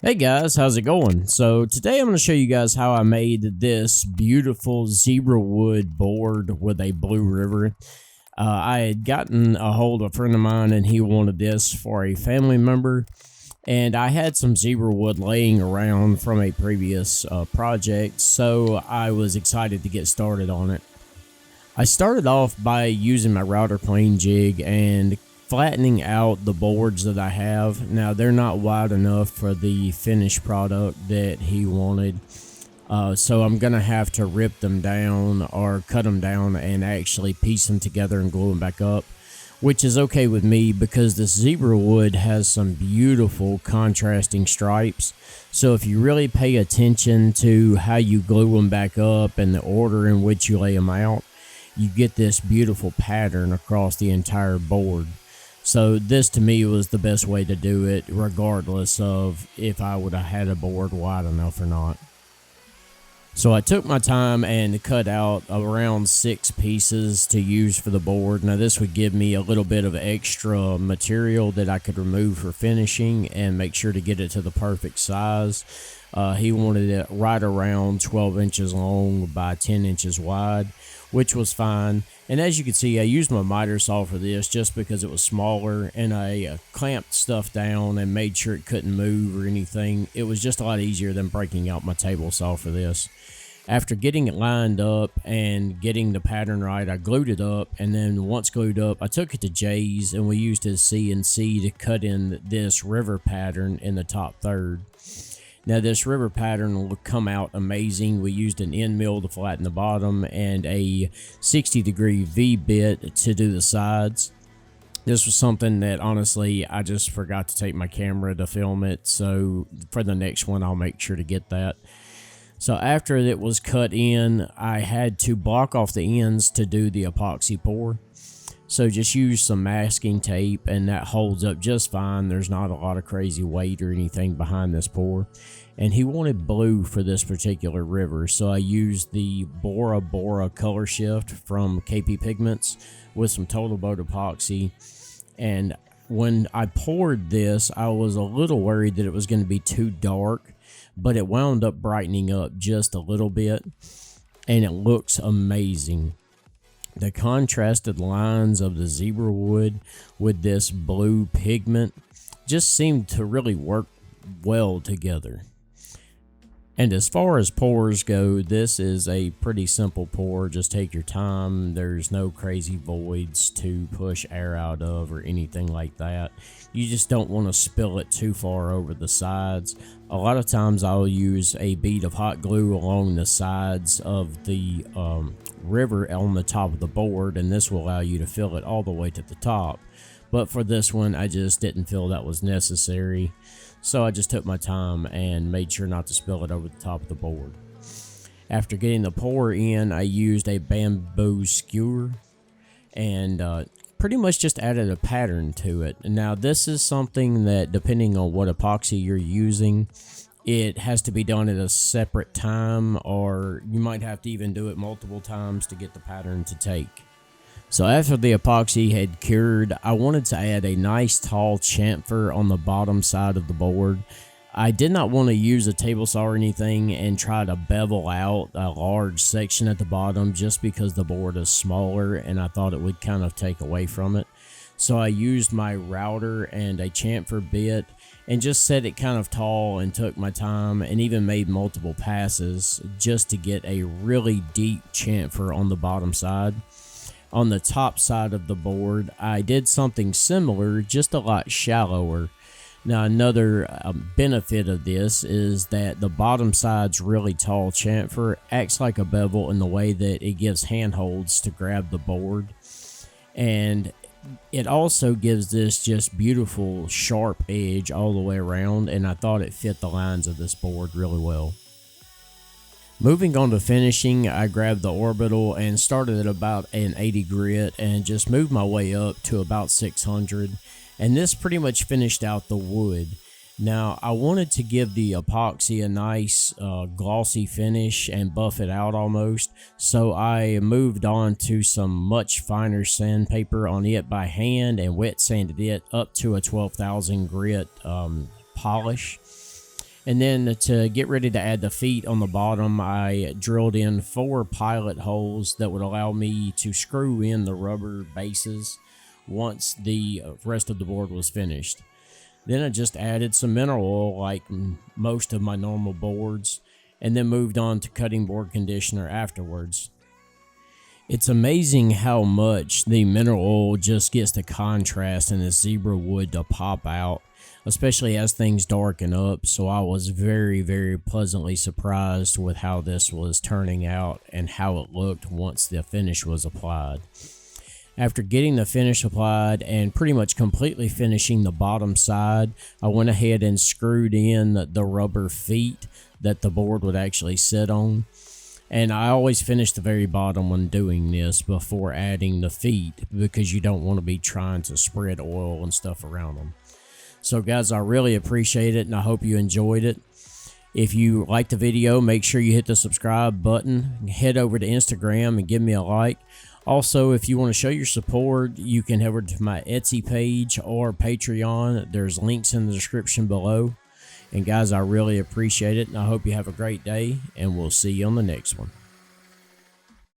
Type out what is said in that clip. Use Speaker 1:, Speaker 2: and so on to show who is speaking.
Speaker 1: Hey guys, how's it going? So today I'm going to show you guys how I made this beautiful Zebrawood board with a blue river. I had gotten a hold of a friend of mine and he wanted this for a family member. And I had some Zebrawood laying around from a previous project, so I was excited to get started on it. I started off by using my router plane jig and flattening out the boards that I have. Now they're not wide enough for the finished product that he wanted. So I'm going to have to rip them down or cut them down and actually piece them together and glue them back up, which is okay with me because this zebra wood has some beautiful contrasting stripes. So if you really pay attention to how you glue them back up and the order in which you lay them out, you get this beautiful pattern across the entire board. So this to me was the best way to do it, regardless of if I would have had a board wide enough or not. So I took my time and cut out around 6 pieces to use for the board. Now this would give me a little bit of extra material that I could remove for finishing and make sure to get it to the perfect size. He wanted it right around 12 inches long by 10 inches wide, which was fine. And as you can see, I used my miter saw for this just because it was smaller, and I clamped stuff down and made sure it couldn't move or anything. It was just a lot easier than breaking out my table saw for this. After getting it lined up and getting the pattern right, I glued it up, and then once glued up, I took it to Jay's and we used his CNC to cut in this river pattern in the top third. Now this river pattern will come out amazing. We used an end mill to flatten the bottom and a 60-degree V-bit to do the sides. This was something that honestly I just forgot to take my camera to film it, so for the next one I'll make sure to get that. So after it was cut in, I had to block off the ends to do the epoxy pour. So just use some masking tape and that holds up just fine. There's not a lot of crazy weight or anything behind this pour. And he wanted blue for this particular river, so I used the Bora Bora color shift from KP Pigments with some Total Boat epoxy. And when I poured this, I was a little worried that it was going to be too dark, but it wound up brightening up just a little bit and it looks amazing. The contrasted lines of the zebra wood with this blue pigment just seemed to really work well together. And as far as pours go, this is a pretty simple pour. Just take your time. There's no crazy voids to push air out of or anything like that. You just don't want to spill it too far over the sides. A lot of times I'll use a bead of hot glue along the sides of the river on the top of the board, and this will allow you to fill it all the way to the top. But for this one, I just didn't feel that was necessary. So I just took my time and made sure not to spill it over the top of the board. After getting the pour in, I used a bamboo skewer and pretty much just added a pattern to it. Now this is something that, depending on what epoxy you're using, it has to be done at a separate time, or you might have to even do it multiple times to get the pattern to take. So after the epoxy had cured, I wanted to add a nice tall chamfer on the bottom side of the board. I did not want to use a table saw or anything and try to bevel out a large section at the bottom just because the board is smaller and I thought it would kind of take away from it. So I used my router and a chamfer bit and just set it kind of tall and took my time and even made multiple passes just to get a really deep chamfer on the bottom side. On the top side of the board, I did something similar, just a lot shallower. Now another benefit of this is that the bottom side's really tall chamfer acts like a bevel in the way that it gives handholds to grab the board. And it also gives this just beautiful sharp edge all the way around, and I thought it fit the lines of this board really well. Moving on to finishing, I grabbed the orbital and started at about an 80 grit and just moved my way up to about 600, and this pretty much finished out the wood. Now I wanted to give the epoxy a nice glossy finish and buff it out almost, so I moved on to some much finer sandpaper on it by hand and wet sanded it up to a 12,000 grit polish. And then to get ready to add the feet on the bottom, I drilled in 4 pilot holes that would allow me to screw in the rubber bases once the rest of the board was finished. Then I just added some mineral oil like most of my normal boards, and then moved on to cutting board conditioner afterwards. It's amazing how much the mineral oil just gets the contrast in this zebra wood to pop out, especially as things darken up. So I was very, very pleasantly surprised with how this was turning out and how it looked once the finish was applied. After getting the finish applied and pretty much completely finishing the bottom side, I went ahead and screwed in the rubber feet that the board would actually sit on. And I always finish the very bottom when doing this before adding the feet, because you don't want to be trying to spread oil and stuff around them. So guys, I really appreciate it, and I hope you enjoyed it. If you liked the video, make sure you hit the subscribe button. Head over to Instagram and give me a like. Also, if you want to show your support, you can head over to my Etsy page or Patreon. There's links in the description below. And guys, I really appreciate it, and I hope you have a great day, and we'll see you on the next one.